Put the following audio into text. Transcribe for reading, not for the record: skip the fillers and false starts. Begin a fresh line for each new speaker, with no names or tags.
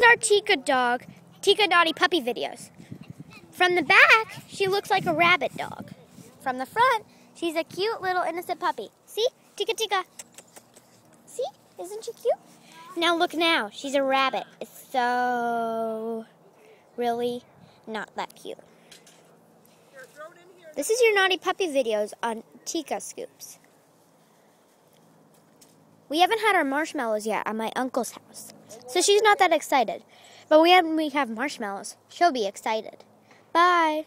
our Tica dog, Tica Naughty Puppy videos. From the back, she looks like a rabbit dog. From the front, she's a cute little innocent puppy. See? Tica Tica. See? Isn't she cute? Now look now. She's a rabbit. It's so really not that cute. This is your Naughty Puppy videos on Tica Scoops. We haven't had our marshmallows yet at my uncle's house, so she's not that excited. But when we have marshmallows, she'll be excited. Bye.